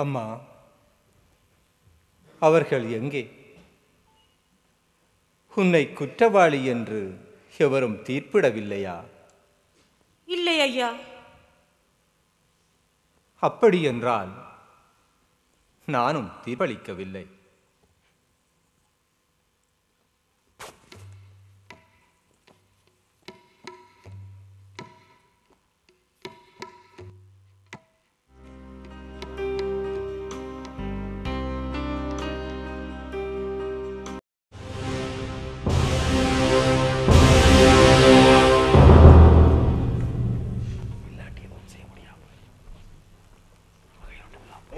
அம்மா, அவர்கள் எங்கே? உன்னை குற்றவாளி என்று எவரும் தீர்ப்பிடவில்லையா? இல்லை ஐயா. அப்படி என்றால் நானும் தீர்ப்பளிக்கவில்லை.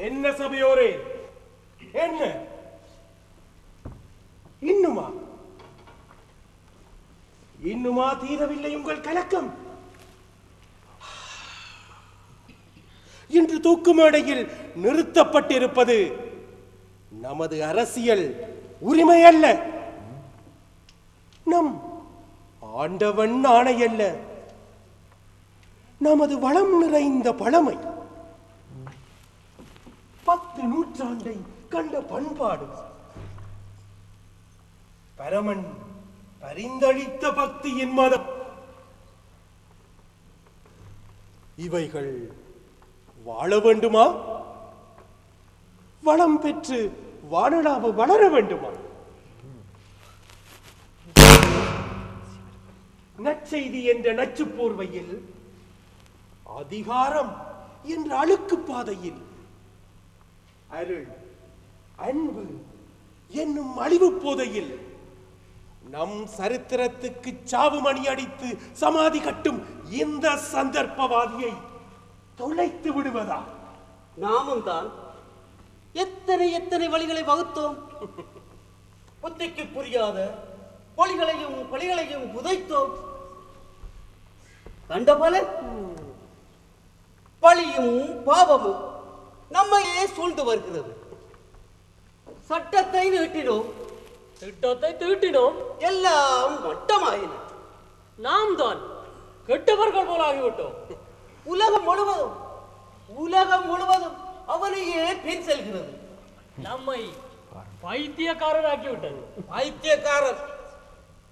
என்ன சபையோரே, என்ன இன்னுமா தீரவில்லை உங்கள் கலக்கம்? இன்று தூக்கு மேடையில் நிறுத்தப்பட்டிருப்பது நமது அரசியல் உரிமை அல்ல, நம் ஆண்டவன் ஆணையல்ல, நமது வளம் நிறைந்த பழமை, 10 நூற்றாண்டை கண்ட பண்பாடு, பரமன் பரிந்தளித்த பக்தியின் மதம். இவைகள் வாழ வேண்டுமா? வளம் பெற்று வானளாவ வளர வேண்டுமா? நற்செய்தி என்ற நச்சு போர்வையில், அதிகாரம் என்ற அழுக்கு பாதையில், அருள் அன்பு என்னும் அழிவு போதையில் நம் சரித்திரத்துக்கு சாவு மணி அடித்து சமாதி கட்டும் இந்த சந்தர்ப்பவாதியை தொலைத்து விடுவதா? நாமும் தான் எத்தனை எத்தனை வழிகளை வகுத்தோம். புத்திக்கு புரியாத பொலிகளையும் பலிகளையும் புதைத்தோம். கண்ட பலன் பழியும் பாவமும் நம்மையே சூழ்ந்து வருகிறது. சட்டத்தை நீட்டினோம், திட்டத்தை தீட்டினோம், எல்லாம் மட்டமாயின. நாம் தான் கெட்டவர்கள் போலாகிவிட்டோம். உலகம் முழுவதும் அவனையே பின் செல்கிறது. நம்மை பைத்தியக்காரராக்கிவிட்டது.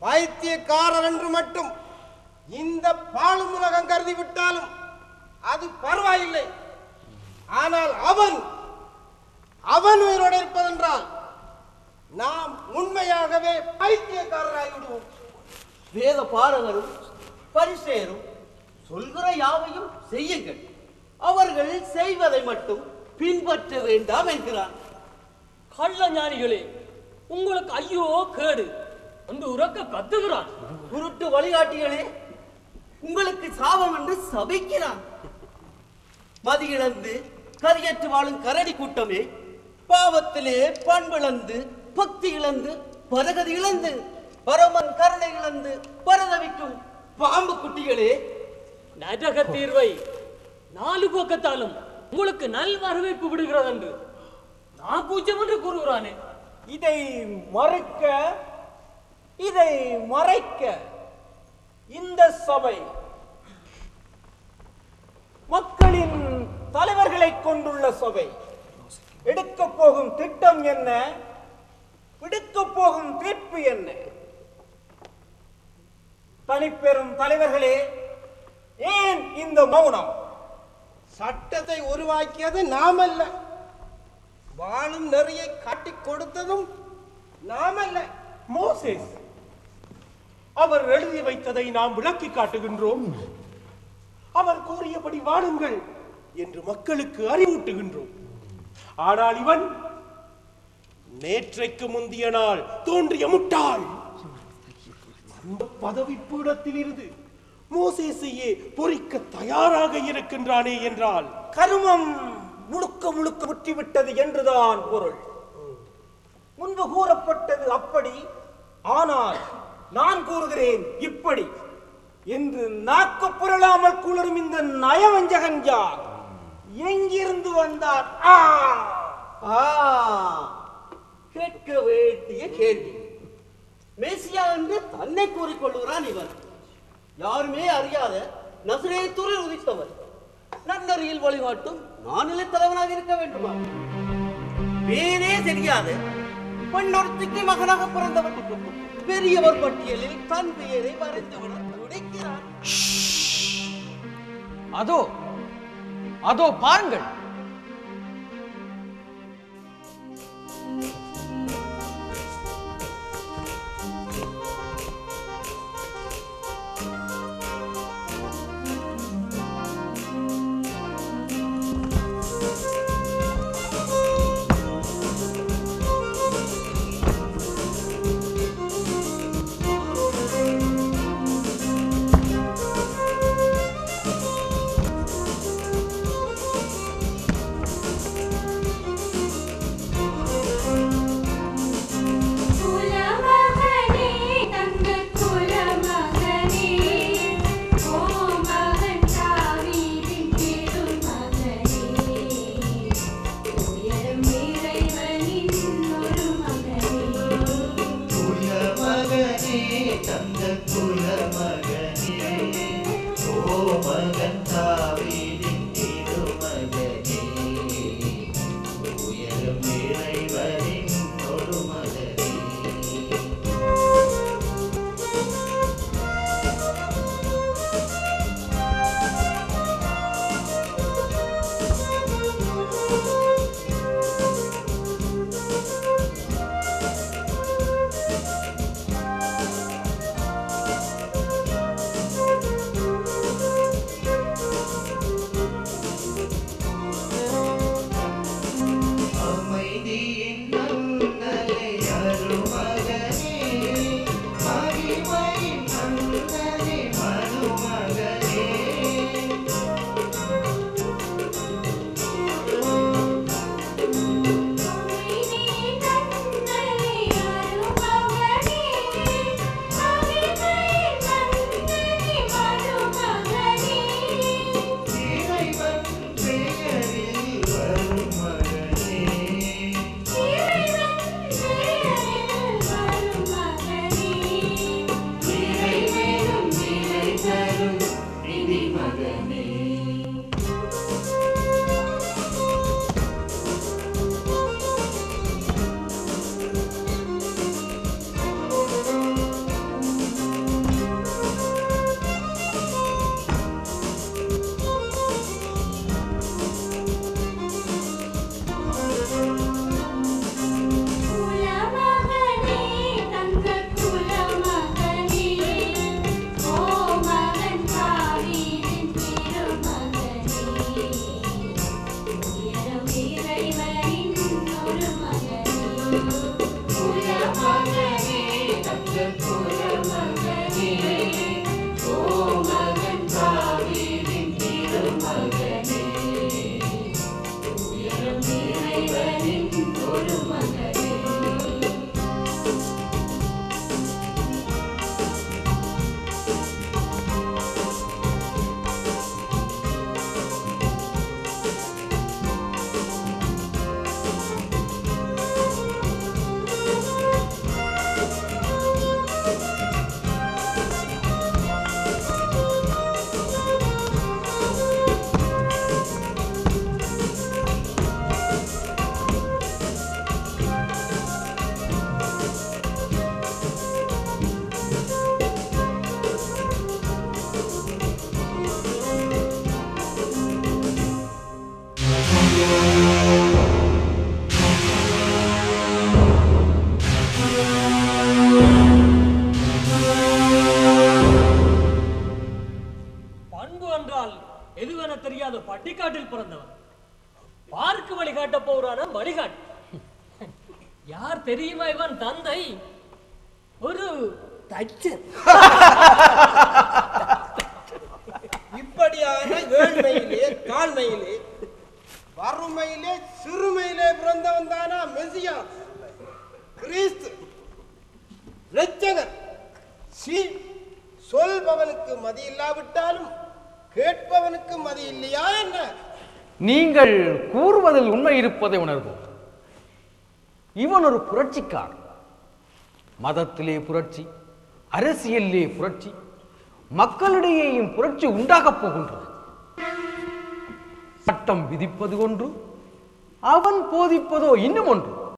பைத்தியக்காரர் என்று மட்டும் இந்த பாழும் உலகம் கருதி விட்டாலும் அது பரவாயில்லை. ஆனால் அவன் உயிரோடு இருப்பதென்றால் நாம் உண்மையாகவே பைத்தியக்காரராகிவிடுவோம். வேத பாரகரும் பரிசேரும் சொல்கிற யாவையும் செய்யுங்கள், அவர்கள் செய்வதை மட்டும் பின்பற்ற வேண்டாம் என்கிறான். கள்ள ஞானிகளே, உங்களுக்கு ஐயோ கேடு என்று உறக்க கத்துகிறான். குருட்டு வழிகாட்டிகளே, உங்களுக்கு சாபம் என்று சபிக்கிறான். மதி இழந்து கரியற்று வாழும் கரடி கூட்டமே, பாவத்திலே பண்பிழந்து பக்தி இழந்து பரகதி இழந்து பரமன் கருணை இழந்து பரதவிக்கும் பாம்பு குட்டிகளே, நரக தீர்வை 4 பக்கத்தாலும் உங்களுக்கு நல் வரவேற்பு விடுகிறது என்று நான் கூச்சம் என்று கூறுகிறானே. இதை மறைக்க இந்த சபை மக்களின் தலைவர்களை கொண்டுள்ள சபை. எடுக்க போகும் திட்டம் என்ன, விடுக்க போகும் தீர்ப்பு என்ன? தனிப்பெரும் தலைவர்களே, ஏன் இந்த மௌனம்? சட்டத்தை உருவாக்கியது நாமல்ல, வாழும் நெறியை காட்டிக் கொடுத்ததும் நாமல்ல, மோசேஸ். அவர் எழுதி வைத்ததை நாம் விளக்கி காட்டுகின்றோம். அவர் கூறியபடி வாழுங்கள் என்று மக்களுக்கு அறிவூட்டுகின்றோம். ஆனால் இவன் நேற்றைக்கு முந்திய நாள் தோன்றிய முட்டாள். அந்த பதவி பீடத்தில் இருந்து மோசேசையே பொறிக்க தயாராக இருக்கின்றானே என்றால் கருமம் முழுக்க முற்றிவிட்டது என்றுதான் பொருள். முன்பு கூறப்பட்டது அப்படி, ஆனால் நான் கூறுகிறேன் இப்படி என்று நாக்கு புரளாமல் குளரும் இந்த நயவஞ்சகன் யார்? எங்கிருந்து வந்தார்? கேட்க வேண்டிய கேள்வி. மேசியா என்று தன்னை கூறிக்கொள்கிறான் இவன். யாருமே அறியாத நசரேத்தூரில் உதித்தவர். நன்னறியில் வழிகாட்டும் நானிலை தலைவனாக இருக்க வேண்டுமா? பேரே தெரியாது பெண்ணொருத்திக்கு மகனாக பிறந்தவன் பெரியவர் பட்டியலில் தன் பெயரை வரைந்துவிட துடிக்கிறான். அதோ அதோ பாருங்கள். தெரியாத பட்டிக்காட்டில் பிறந்தவன். பார்க்கு வழிகாட்ட போறான வழிகாட்டு. யார் தெரியுமா இவன் தந்தை? ஒரு தச்சன். இப்படியான ஏழ்மையிலே தாழ்மையிலே வறுமையிலே சிறுமையிலே பிறந்தவன் தானா மெசியா கிறிஸ்து இரட்சகர்? சொல்பவனுக்கு மதி இல்லாவிட்டாலும் கேட்பவனுக்கு மதி இல்லையா என்ன? நீங்கள் கூறுவதில் உண்மை இருப்பதை உணர்வோம். இவன் ஒரு புரட்சிக்காரன். மதத்திலே புரட்சி, அரசியலிலே புரட்சி, மக்களிடையேயும் புரட்சி உண்டாகப் போகின்றது. சட்டம் விதிப்பது ஒன்று, அவன் போதிப்பதோ இன்னும் ஒன்று.